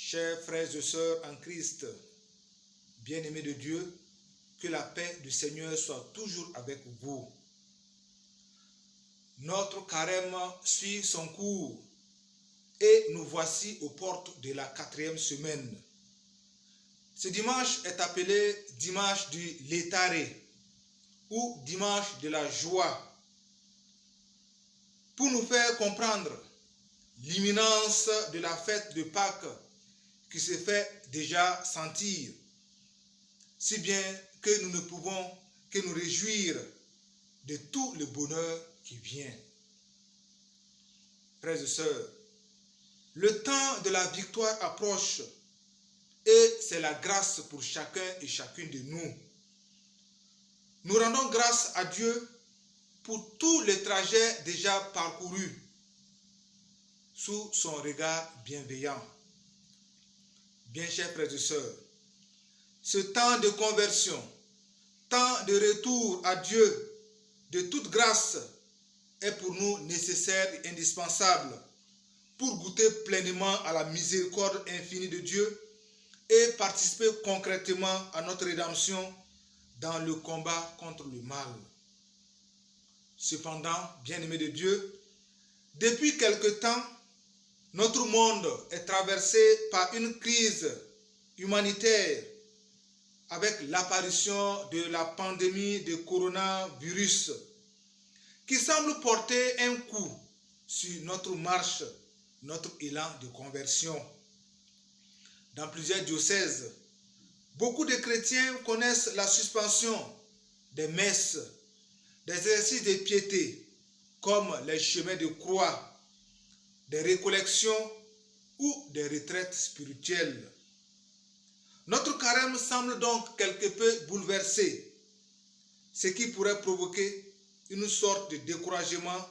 Chers frères et sœurs en Christ, bien-aimés de Dieu, que la paix du Seigneur soit toujours avec vous. Notre carême suit son cours et nous voici aux portes de la 4e semaine. Ce dimanche est appelé dimanche du Létaré ou dimanche de la joie, pour nous faire comprendre l'imminence de la fête de Pâques qui se fait déjà sentir, si bien que nous ne pouvons que nous réjouir de tout le bonheur qui vient. Frères et sœurs, le temps de la victoire approche et c'est la grâce pour chacun et chacune de nous. Nous rendons grâce à Dieu pour tous les trajets déjà parcourus sous son regard bienveillant. Bien chers frères et sœurs, ce temps de conversion, temps de retour à Dieu de toute grâce est pour nous nécessaire et indispensable pour goûter pleinement à la miséricorde infinie de Dieu et participer concrètement à notre rédemption dans le combat contre le mal. Cependant, bien-aimés de Dieu, depuis quelque temps, notre monde est traversé par une crise humanitaire avec l'apparition de la pandémie de coronavirus qui semble porter un coup sur notre marche, notre élan de conversion. Dans plusieurs diocèses, beaucoup de chrétiens connaissent la suspension des messes, des exercices de piété, comme les chemins de croix, des récollections ou des retraites spirituelles. Notre carême semble donc quelque peu bouleversé, ce qui pourrait provoquer une sorte de découragement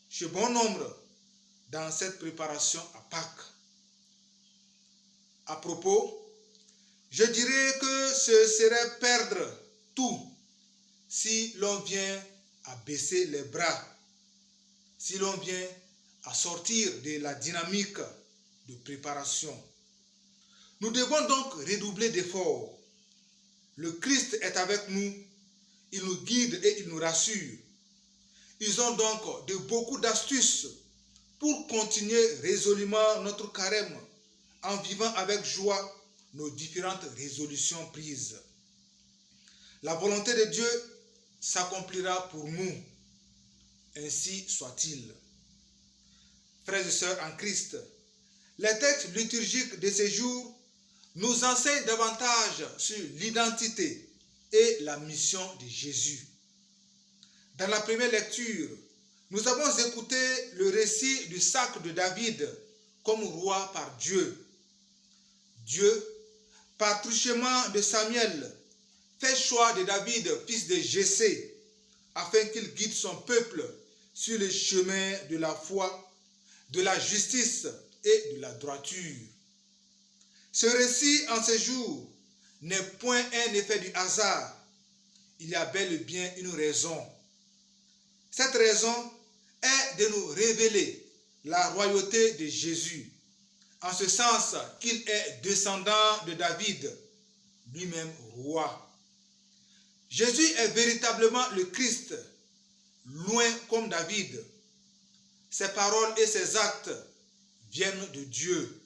chez bon nombre dans cette préparation à Pâques. À propos, je dirais que ce serait perdre tout si l'on vient à baisser les bras, si l'on vient à sortir de la dynamique de préparation. Nous devons donc redoubler d'efforts. Le Christ est avec nous, il nous guide et il nous rassure. Ils ont donc beaucoup d'astuces pour continuer résolument notre carême en vivant avec joie nos différentes résolutions prises. La volonté de Dieu s'accomplira pour nous. Ainsi soit-il. Frères et sœurs en Christ, les textes liturgiques de ces jours nous enseignent davantage sur l'identité et la mission de Jésus. Dans la première lecture, nous avons écouté le récit du sacre de David comme roi par Dieu. Dieu, par truchement de Samuel, fait choix de David, fils de Jessé, afin qu'il guide son peuple sur le chemin de la foi, de la justice et de la droiture. Ce récit en ces jours n'est point un effet du hasard. Il y a bel et bien une raison. Cette raison est de nous révéler la royauté de Jésus, en ce sens qu'il est descendant de David, lui-même roi. Jésus est véritablement le Christ, loin comme David. Ses paroles et ses actes viennent de Dieu.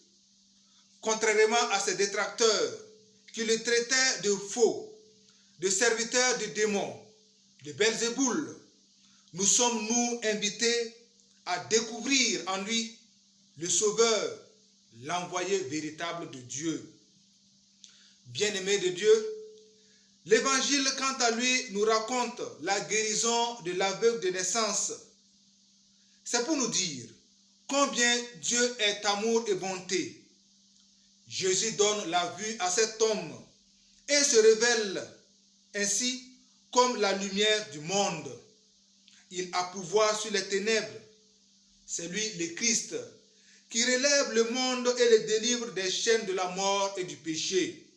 Contrairement à ses détracteurs qui le traitaient de faux, de serviteur de démons, de Belzéboul, nous sommes, nous, invités à découvrir en lui le Sauveur, l'envoyé véritable de Dieu. Bien-aimés de Dieu, l'Évangile, quant à lui, nous raconte la guérison de l'aveugle de naissance. C'est pour nous dire combien Dieu est amour et bonté. Jésus donne la vue à cet homme et se révèle ainsi comme la lumière du monde. Il a pouvoir sur les ténèbres. C'est lui, le Christ, qui relève le monde et le délivre des chaînes de la mort et du péché.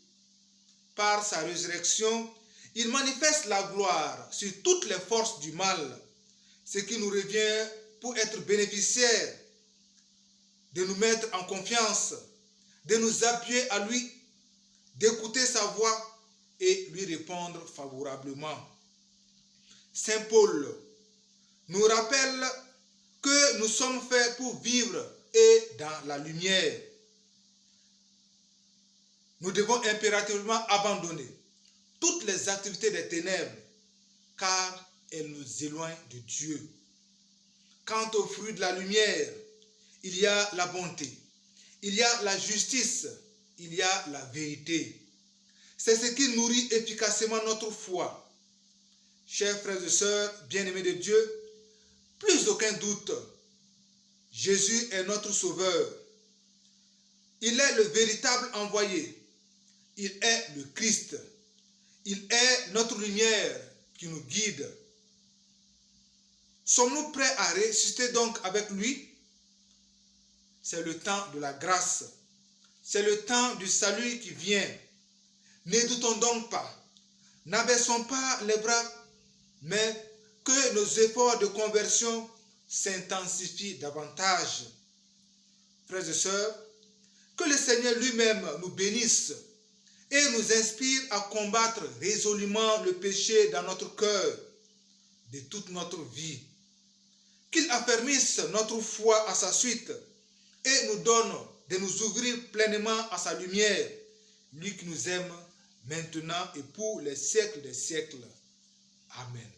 Par sa résurrection, il manifeste la gloire sur toutes les forces du mal, ce qui nous revient pour être bénéficiaires, de nous mettre en confiance de nous appuyer à lui, d'écouter sa voix et lui répondre favorablement. Saint Paul nous rappelle que nous sommes faits pour vivre et dans la lumière. Nous devons impérativement abandonner toutes les activités des ténèbres, car elles nous éloignent de Dieu. Quant au fruit de la lumière, il y a la bonté, il y a la justice, il y a la vérité. C'est ce qui nourrit efficacement notre foi. Chers frères et sœurs, bien-aimés de Dieu, plus aucun doute, Jésus est notre Sauveur. Il est le véritable envoyé. Il est le Christ. Il est notre lumière qui nous guide. Sommes-nous prêts à ressusciter donc avec lui? C'est le temps de la grâce. C'est le temps du salut qui vient. Ne doutons donc pas. N'abaissons pas les bras, mais que nos efforts de conversion s'intensifient davantage. Frères et sœurs, que le Seigneur lui-même nous bénisse et nous inspire à combattre résolument le péché dans notre cœur de toute notre vie. Qu'il affermisse notre foi à sa suite et nous donne de nous ouvrir pleinement à sa lumière, lui qui nous aime maintenant et pour les siècles des siècles. Amen.